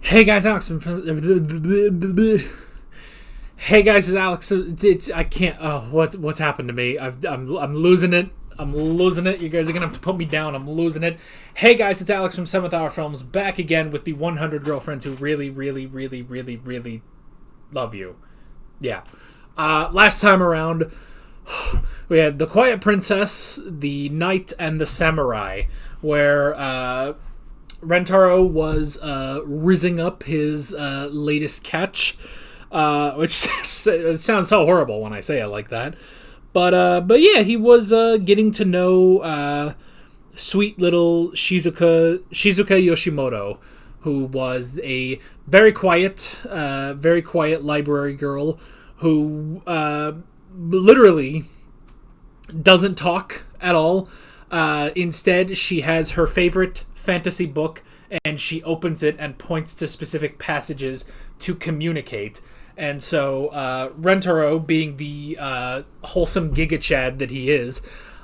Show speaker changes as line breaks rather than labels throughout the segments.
Hey guys, Alex. Hey guys, it's Alex. I can't. Oh, what's happened to me? I'm losing it. I'm losing it. You guys are gonna have to put me down. I'm losing it. Hey guys, it's Alex from Seventh Hour Films, back again with the 100 girlfriends who really, really, really, really, really love you. Yeah. Last time around, we had the Quiet Princess, the Knight, and the Samurai, where Rentaro was rizzing up his latest catch, which sounds so horrible when I say it like that. But yeah, he was getting to know sweet little Shizuka Yoshimoto, who was a very quiet library girl who literally doesn't talk at all. Instead, she has her favorite fantasy book, and she opens it and points to specific passages to communicate. And so, Rentaro, being the wholesome Giga Chad that he is,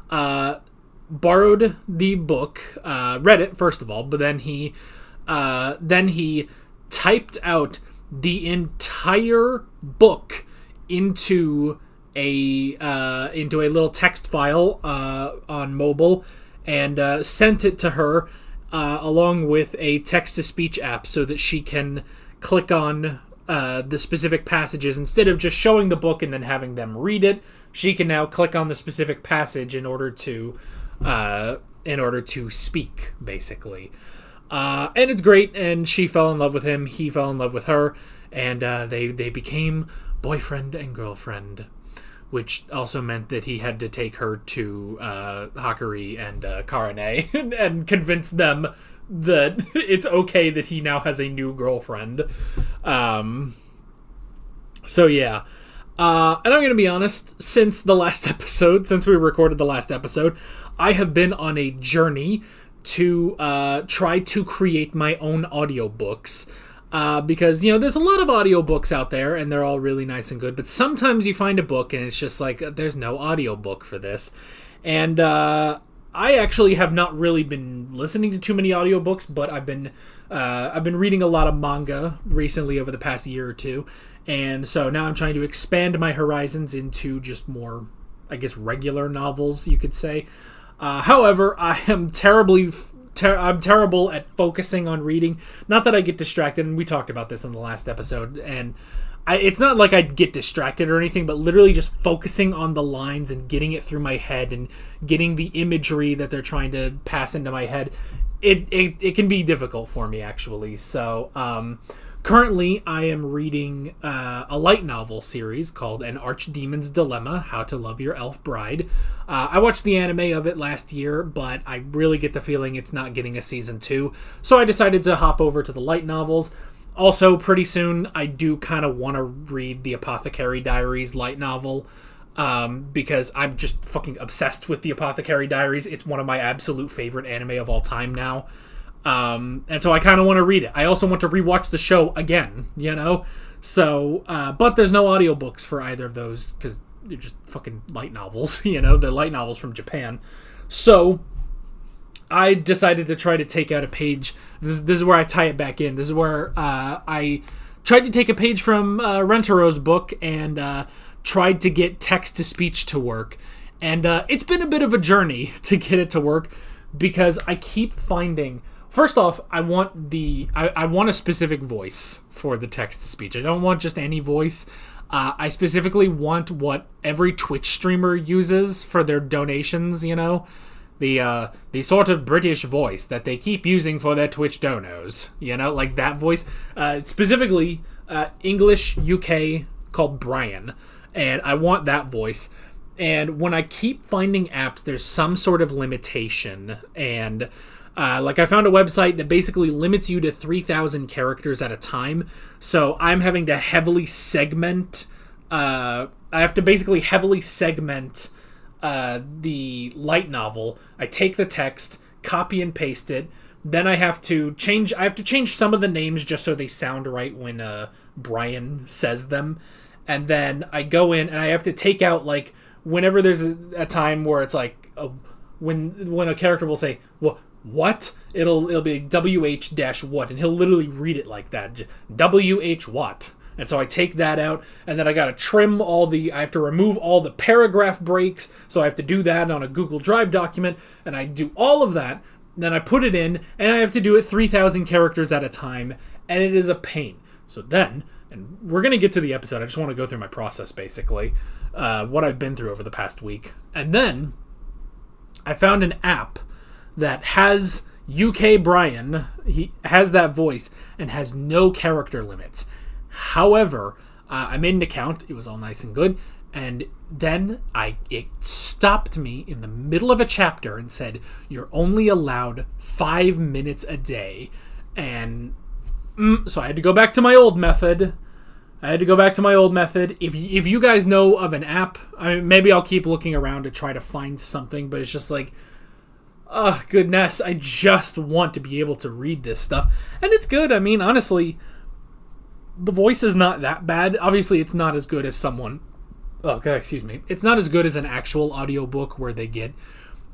borrowed the book, read it first of all, but then he typed out the entire book into a little text file on mobile, and sent it to her along with a text-to-speech app so that she can click on the specific passages. Instead of just showing the book and then having them read it, she can now click on the specific passage in order to speak, basically. And it's great, and she fell in love with him, he fell in love with her, and they became boyfriend and girlfriend, which also meant that he had to take her to Hakari and Karane and convince them that it's okay that he now has a new girlfriend. So yeah. And I'm going to be honest, since we recorded the last episode, I have been on a journey to try to create my own audiobooks. Because, there's a lot of audiobooks out there, and they're all really nice and good, but sometimes you find a book, and it's just like, there's no audiobook for this. And I actually have not really been listening to too many audiobooks, but I've been reading a lot of manga recently over the past year or two, and so now I'm trying to expand my horizons into just more, I guess, regular novels, you could say. However, I am I'm terrible at focusing on reading. Not that I get distracted, and we talked about this in the last episode, and it's not like I get distracted or anything, but literally just focusing on the lines and getting it through my head and getting the imagery that they're trying to pass into my head, it can be difficult for me, actually. So, currently, I am reading a light novel series called An Archdemon's Dilemma, How to Love Your Elf Bride. I watched the anime of it last year, but I really get the feeling it's not getting a season 2, so I decided to hop over to the light novels. Also, pretty soon, I do kind of want to read the Apothecary Diaries light novel, because I'm just fucking obsessed with the Apothecary Diaries. It's one of my absolute favorite anime of all time now. And so I kind of want to read it. I also want to rewatch the show again, So, but there's no audiobooks for either of those, because they're just fucking light novels, they're light novels from Japan. So, I decided to try to take out a page. This is where I tie it back in. This is where I tried to take a page from Rentaro's book and tried to get text-to-speech to work. And it's been a bit of a journey to get it to work, because I keep finding... First off, I want a specific voice for the text-to-speech. I don't want just any voice. I specifically want what every Twitch streamer uses for their donations, The sort of British voice that they keep using for their Twitch donos. Like that voice. Specifically, English UK called Brian. And I want that voice. And when I keep finding apps, there's some sort of limitation. And... I found a website that basically limits you to 3,000 characters at a time. So I'm having to heavily segment... I have to basically heavily segment the light novel. I take the text, copy and paste it. Then I have to change some of the names just so they sound right when Brian says them. And then I go in and I have to take out, whenever there's a time where it's when a character will say, well, what? It'll be WH dash what, and he'll literally read it like that. WH what? And so I take that out, and then I gotta I have to remove all the paragraph breaks, so I have to do that on a Google Drive document, and I do all of that, then I put it in, and I have to do it 3,000 characters at a time, and it is a pain. So then, and we're gonna get to the episode, I just want to go through my process, basically, what I've been through over the past week. And then, I found an app that has UK Brian, he has that voice, and has no character limits. However, I made an account, it was all nice and good, and then it stopped me in the middle of a chapter and said, you're only allowed 5 minutes a day. And so I had to go back to my old method. If you guys know of an app, maybe I'll keep looking around to try to find something, but it's just like, oh, goodness, I just want to be able to read this stuff. And it's good. I mean, honestly, the voice is not that bad. Obviously, it's not as good as it's not as good as an actual audiobook where they get,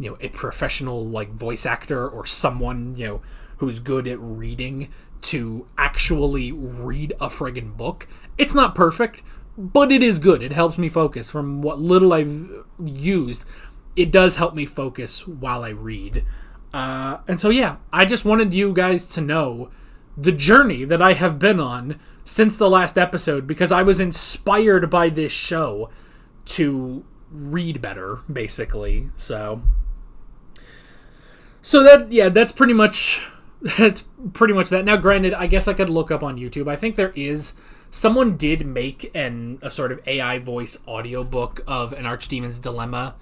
a professional, like, voice actor or someone, who's good at reading to actually read a friggin' book. It's not perfect, but it is good. It helps me focus. From what little I've used, it does help me focus while I read. And so, yeah, I just wanted you guys to know the journey that I have been on since the last episode, because I was inspired by this show to read better, basically. So that's pretty much that. Now, granted, I guess I could look up on YouTube. I think someone did make a sort of AI voice audiobook of an Archdemon's Dilemma,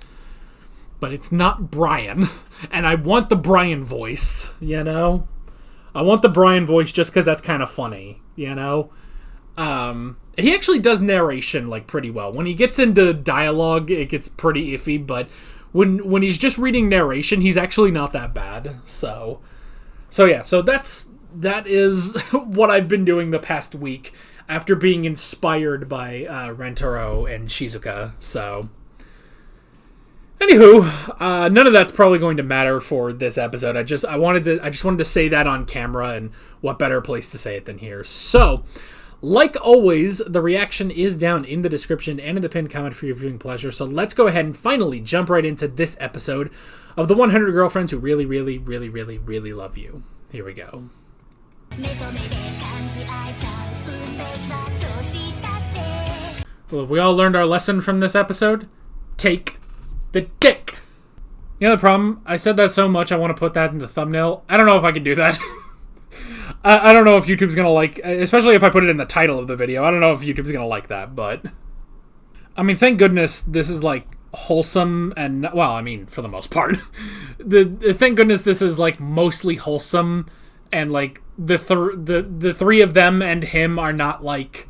but it's not Brian, and I want the Brian voice, I want the Brian voice just because that's kind of funny, He actually does narration, like, pretty well. When he gets into dialogue, it gets pretty iffy, but when he's just reading narration, he's actually not that bad. So that is what I've been doing the past week after being inspired by Rentaro and Shizuka. So, anywho, none of that's probably going to matter for this episode. I just wanted to say that on camera, and what better place to say it than here. So, like always, the reaction is down in the description and in the pinned comment for your viewing pleasure. So let's go ahead and finally jump right into this episode of the 100 Girlfriends Who Really, Really, Really, Really, Really Love You. Here we go. Well, have we all learned our lesson from this episode? Take the dick. The other problem, I said that so much I want to put that in the thumbnail. I don't know if I can do that. I don't know if YouTube's going to like, especially if I put it in the title of the video. I don't know if YouTube's going to like that, but I mean, thank goodness this is like wholesome and, well, I mean, for the most part. Thank goodness this is like mostly wholesome, and like the three of them and him are not like,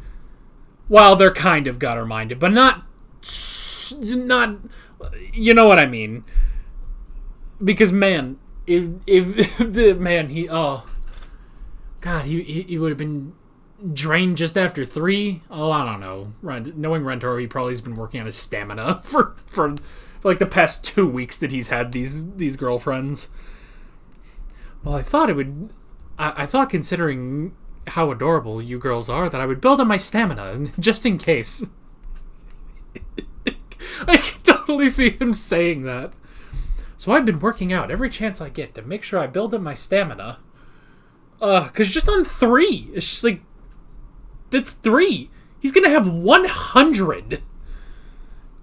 well, they're kind of gutter-minded, but not, you know what I mean? Because, man, if the man, he would have been drained just after 3. Oh, I don't know. Knowing Rentaro, he probably has been working on his stamina for like the past 2 weeks that he's had these girlfriends. Well, I thought considering how adorable you girls are, that I would build up my stamina just in case. I can totally see him saying that. So I've been working out every chance I get to make sure I build up my stamina. Because just on 3, it's just like, that's 3. He's gonna have 100.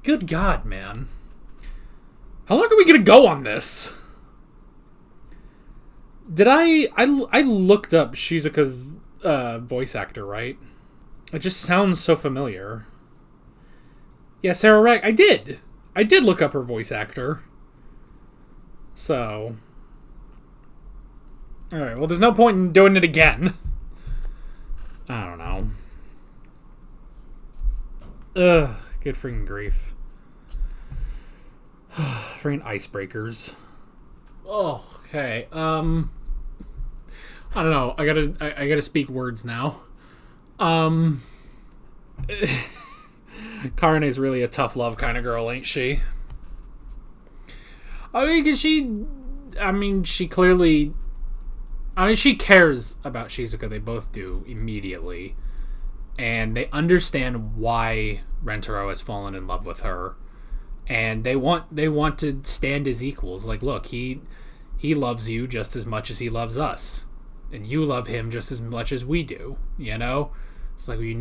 Good God, man. How long are we gonna go on this? Did I looked up Shizuka's voice actor, right? It just sounds so familiar. Yeah, Sarah Rag. I did look up her voice actor. So, alright, well, there's no point in doing it again. I don't know. Ugh, good freaking grief. Freaking icebreakers. Oh, okay. I don't know. I gotta speak words now. Karene's really a tough love kind of girl, ain't she? I mean, 'cause I mean, she clearly... I mean, she cares about Shizuka. They both do immediately. And they understand why Rentaro has fallen in love with her. And they want to stand as equals. Like, look, he loves you just as much as he loves us. And you love him just as much as we do, you know? It's like, you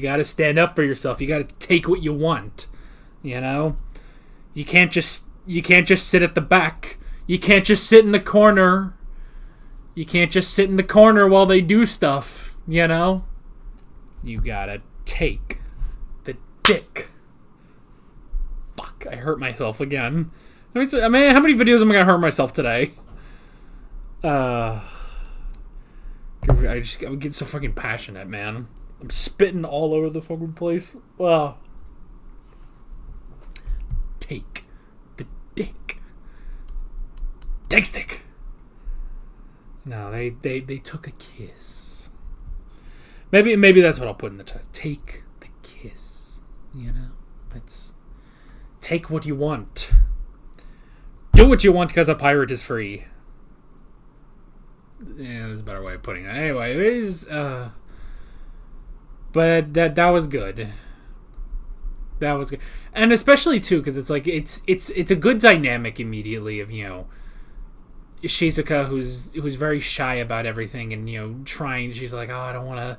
gotta stand up for yourself. You gotta take what you want, you know? You can't just sit at the back. You can't just sit in the corner. You can't just sit in the corner while they do stuff, you know? You gotta take the dick. Fuck, I hurt myself again. I mean, how many videos am I gonna hurt myself today? I would get so fucking passionate, man. I'm spitting all over the fucking place. Wow. Take the dick. Dick stick. No, they took a kiss. Maybe that's what I'll put in the title. Take the kiss. You know? Let's take what you want. Do what you want because a pirate is free. Yeah, there's a better way of putting it. Anyway, it is but that was good. That was good. And especially too, because it's like it's a good dynamic immediately of, you know, Shizuka who's very shy about everything and, you know, trying, she's like, oh, I don't want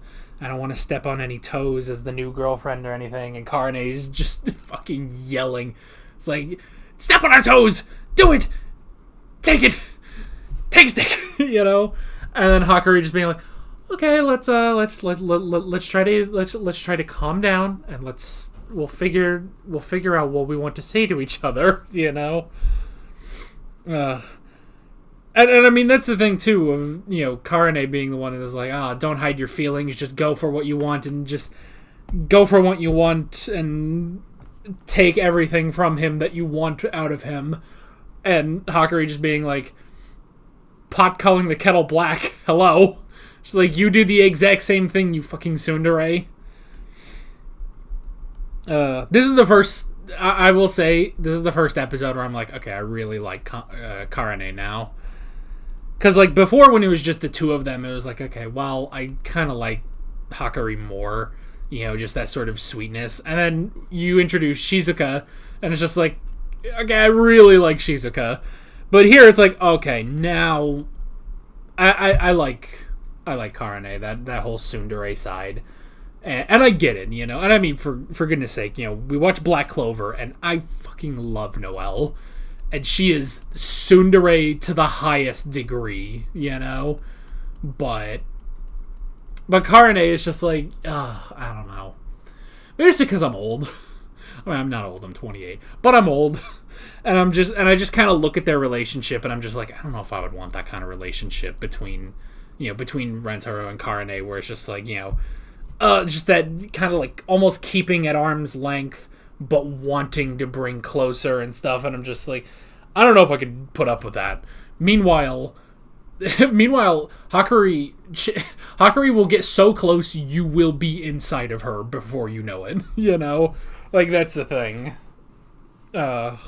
to step on any toes as the new girlfriend or anything, and Karane's just fucking yelling. It's like, step on our toes! Do it! Take it! Take stick! You know? And then Hakari just being like, okay, let's try to calm down and we'll figure out what we want to say to each other, you know? And I mean, that's the thing, too, of, you know, Karane being the one that is like, don't hide your feelings, just go for what you want, and just go for what you want, and take everything from him that you want out of him. And Hakari just being like, pot calling the kettle black, hello? She's like, you do the exact same thing, you fucking tsundere. This is the first, I will say, this is the first episode where I'm like, okay, I really like Karane now. Because, like, before when it was just the two of them, it was like, okay, well, I kind of like Hakari more. You know, just that sort of sweetness. And then you introduce Shizuka, and it's just like, okay, I really like Shizuka. But here it's like, okay, now I like Karane, that whole tsundere side. And I get it, you know. And I mean, for goodness sake, you know, we watch Black Clover, and I fucking love Noelle. And she is tsundere to the highest degree, you know? But Karane is just like, I don't know. Maybe it's because I'm old. I mean, I'm not old, I'm 28. But I'm old. And I just kind of look at their relationship, and I'm just like, I don't know if I would want that kind of relationship between Rentaro and Karane, where it's just like, you know, just that kind of like almost keeping at arm's length, but wanting to bring closer and stuff. And I'm just like, I don't know if I could put up with that. Meanwhile, Hakari will get so close you will be inside of her before you know it. You know, like, that's the thing. That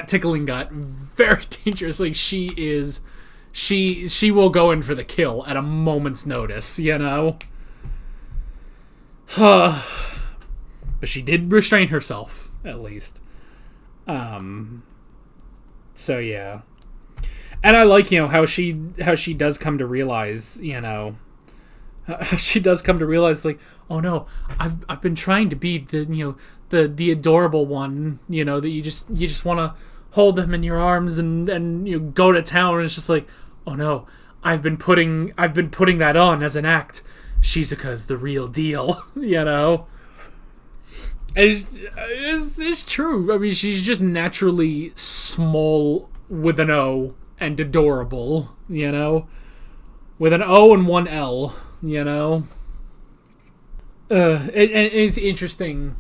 tickling got very dangerous. Like, she will go in for the kill at a moment's notice. You know. But she did restrain herself, at least. So yeah. And I like, you know, how she does come to realize, you know, she does come to realize, like, oh no, I've been trying to be the, you know, the adorable one, you know, that you just want to hold them in your arms and you know, go to town, and it's just like, oh no, I've been putting that on as an act. Shizuka's the real deal, you know. It's true. I mean, she's just naturally small with an O and adorable, you know, with an O and one L, you know. And it's interesting.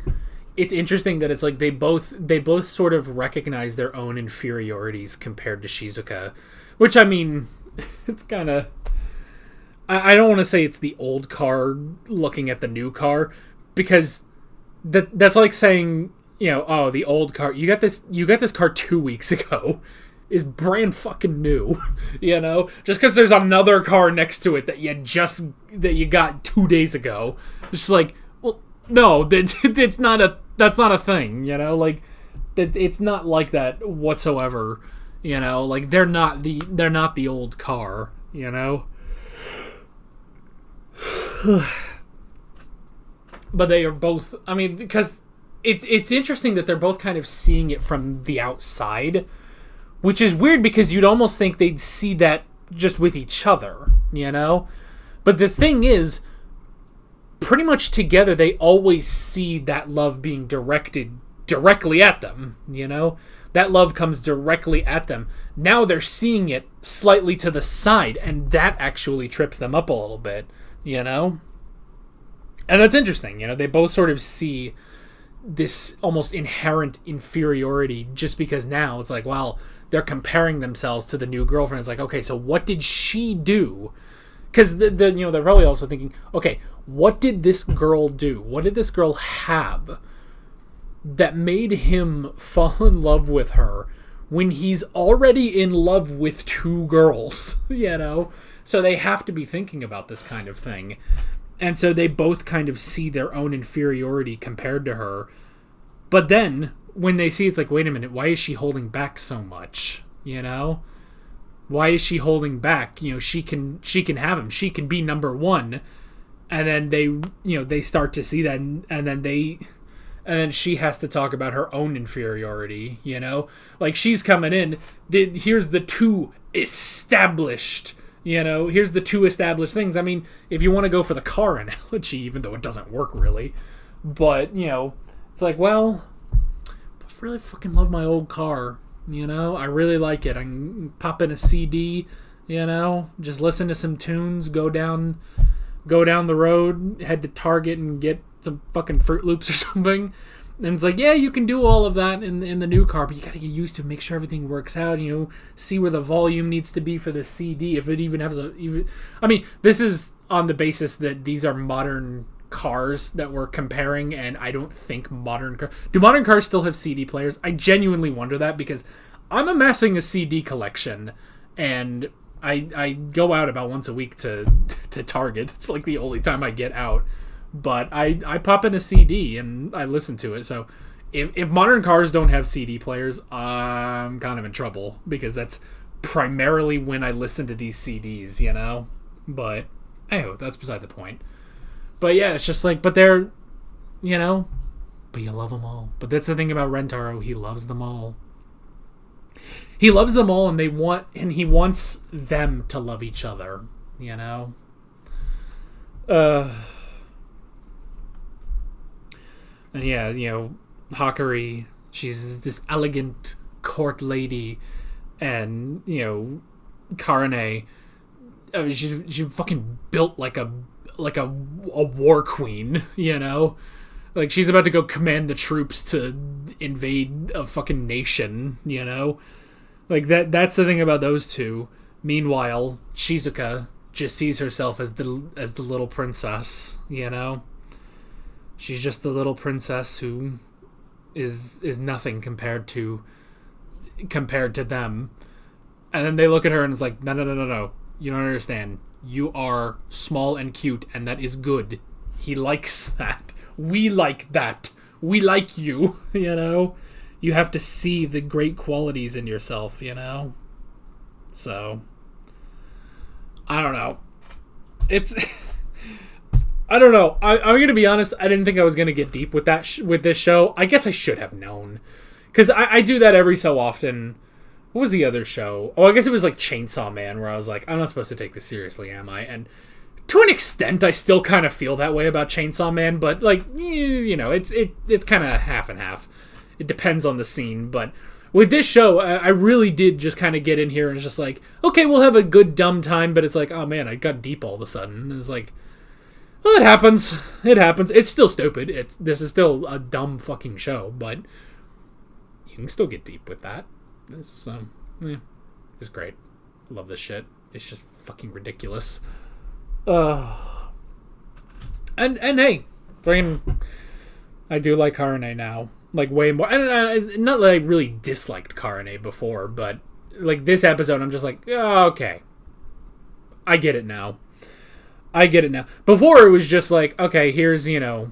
It's interesting that it's like they both sort of recognize their own inferiorities compared to Shizuka, which, I mean, it's kind of. I don't want to say it's the old car looking at the new car, because that's like saying, oh, the old car, you got this car 2 weeks ago, is brand fucking new, just because there's another car next to it that you got 2 days ago. It's just like, well, no, that's not a thing, like, it's not like that whatsoever, like, they're not the old car, But they are both, I mean, because it's interesting that they're both kind of seeing it from the outside, which is weird because you'd almost think they'd see that just with each other, But the thing is, pretty much together, they always see that love being directed directly at them, That love comes directly at them. Now they're seeing it slightly to the side, and that actually trips them up a little bit, And that's interesting, They both sort of see this almost inherent inferiority just because now it's like, well, they're comparing themselves to the new girlfriend. It's like, okay, so what did she do? Because they're probably also thinking, okay, what did this girl do? What did this girl have that made him fall in love with her when he's already in love with two girls? So they have to be thinking about this kind of thing. And so they both kind of see their own inferiority compared to her. But then, when they see, it's like, wait a minute, why is she holding back so much? Why is she holding back? She can have him. She can be number one. And then they start to see that, and then she has to talk about her own inferiority, Like, she's coming in, here's the two established... here's the two established things. I mean, if you want to go for the car analogy, even though it doesn't work really, but, it's like, well, I really fucking love my old car, I really like it. I can pop in a CD, just listen to some tunes, go down the road, head to Target and get some fucking Fruit Loops or something. And it's like, yeah, you can do all of that in the new car, but you gotta get used to it, make sure everything works out, see where the volume needs to be for the CD, if it even has I mean, this is on the basis that these are modern cars that we're comparing, and I don't think do modern cars still have CD players? I genuinely wonder that, because I'm amassing a CD collection, and I go out about once a week to Target. It's like the only time I get out. But I pop in a CD and I listen to it. So if modern cars don't have CD players, I'm kind of in trouble, because that's primarily when I listen to these CDs, But, hey, that's beside the point. But yeah, it's just like, but they're, but you love them all. But that's the thing about Rentaro. He loves them all. He loves them all, and he wants them to love each other, And yeah, Hakari, she's this elegant court lady, and, Karane, I mean, she fucking built like a war queen, Like, she's about to go command the troops to invade a fucking nation, Like, that's the thing about those two. Meanwhile, Shizuka just sees herself as the little princess, She's just the little princess who is nothing compared to them. And then they look at her and it's like, no. You don't understand. You are small and cute, and that is good. He likes that. We like that. We like you, You have to see the great qualities in yourself, So, I don't know. I don't know. I'm going to be honest. I didn't think I was going to get deep with that with this show. I guess I should have known, because I do that every so often. What was the other show? Oh, I guess it was like Chainsaw Man, where I was like, I'm not supposed to take this seriously, am I? And to an extent, I still kind of feel that way about Chainsaw Man, but like, it's kind of half and half. It depends on the scene, but with this show, I really did just kind of get in here and it's just like, okay, we'll have a good dumb time, but it's like, oh man, I got deep all of a sudden. It's like, well, it happens. It happens. It's still stupid. This is still a dumb fucking show, but you can still get deep with that. It's great. I love this shit. It's just fucking ridiculous. And hey, I do like Karane now. Like, way more. Not that I really disliked Karane before, but, like, this episode, I'm just like, oh, okay. I get it now. I get it now. Before, it was just like, okay, here's, you know,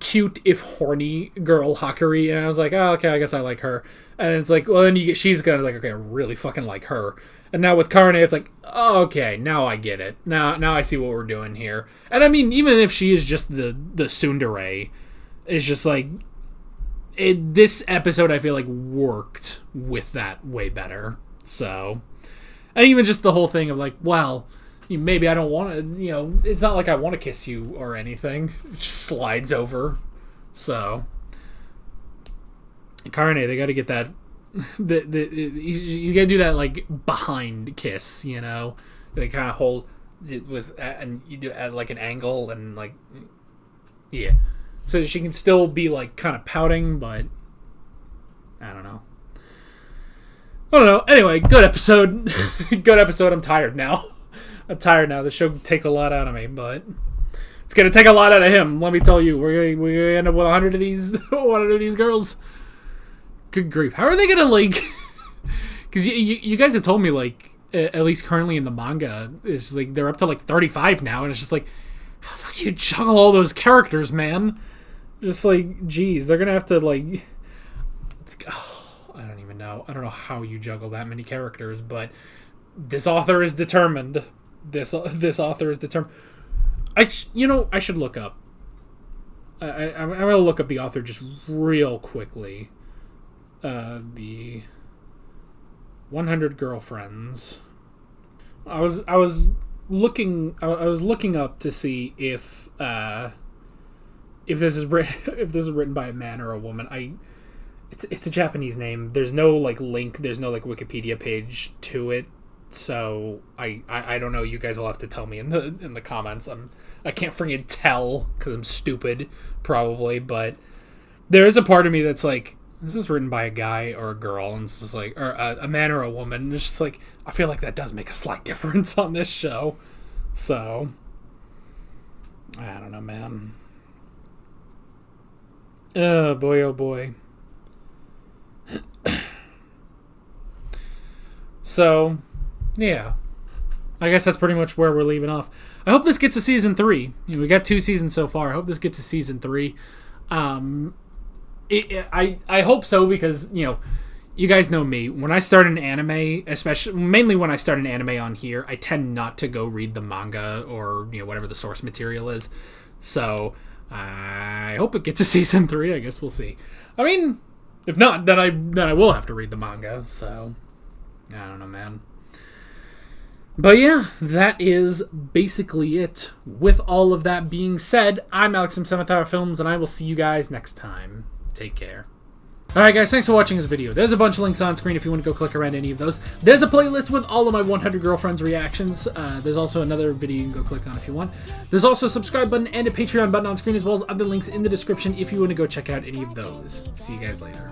cute, if horny, girl Hakari, and I was like, oh, okay, I guess I like her. And it's like, well, then she's kind of like, okay, I really fucking like her. And now with Karane, it's like, oh, okay, now I get it. Now I see what we're doing here. And I mean, even if she is just the tsundere, it's just like, this episode, I feel like, worked with that way better. So, and even just the whole thing of like, well, maybe I don't want to, you know, it's not like I want to kiss you or anything. It just slides over. So, Karane, they got to get that. You got to do that, like, behind kiss, you know? They kind of hold it with, and you do it at, like, an angle, and, like, yeah. So she can still be, like, kind of pouting, but I don't know. Anyway, good episode. Good episode. I'm tired now. The show takes a lot out of me, but it's gonna take a lot out of him. Let me tell you, we're gonna end up with 100 of these girls. Good grief! How are they gonna, like? Because you guys have told me, like, at least currently in the manga, it's just like they're up to like 35 now, and it's just like, how the fuck do you juggle all those characters, man? Just like, geez, they're gonna have to, like. I don't even know. I don't know how you juggle that many characters, but this author is determined. This author is determined. I should look up. I'm gonna look up the author just real quickly. The 100 Girlfriends. I was looking up to see if this is written by a man or a woman. It's a Japanese name. There's no, like, link. There's no, like, Wikipedia page to it. So I don't know. You guys will have to tell me in the comments. I can't freaking tell because I'm stupid, probably. But there is a part of me that's like, is this written by a guy or a girl? And it's just like, or a man or a woman. And it's just like, I feel like that does make a slight difference on this show. So I don't know, man. Oh boy, oh boy. So, yeah. I guess that's pretty much where we're leaving off. I hope this gets to season 3. We got 2 seasons so far. I hope this gets to season 3. I hope so because, you know, you guys know me. When I start an anime, mainly when I start an anime on here, I tend not to go read the manga or, you know, whatever the source material is. So, I hope it gets to season 3. I guess we'll see. I mean, if not, then I will have to read the manga. So, I don't know, man. But yeah, that is basically it. With all of that being said, I'm Alex from 7th Hour Films, and I will see you guys next time. Take care. Alright guys, thanks for watching this video. There's a bunch of links on screen if you want to go click around any of those. There's a playlist with all of my 100 Girlfriends reactions. There's also another video you can go click on if you want. There's also a subscribe button and a Patreon button on screen, as well as other links in the description if you want to go check out any of those. See you guys later.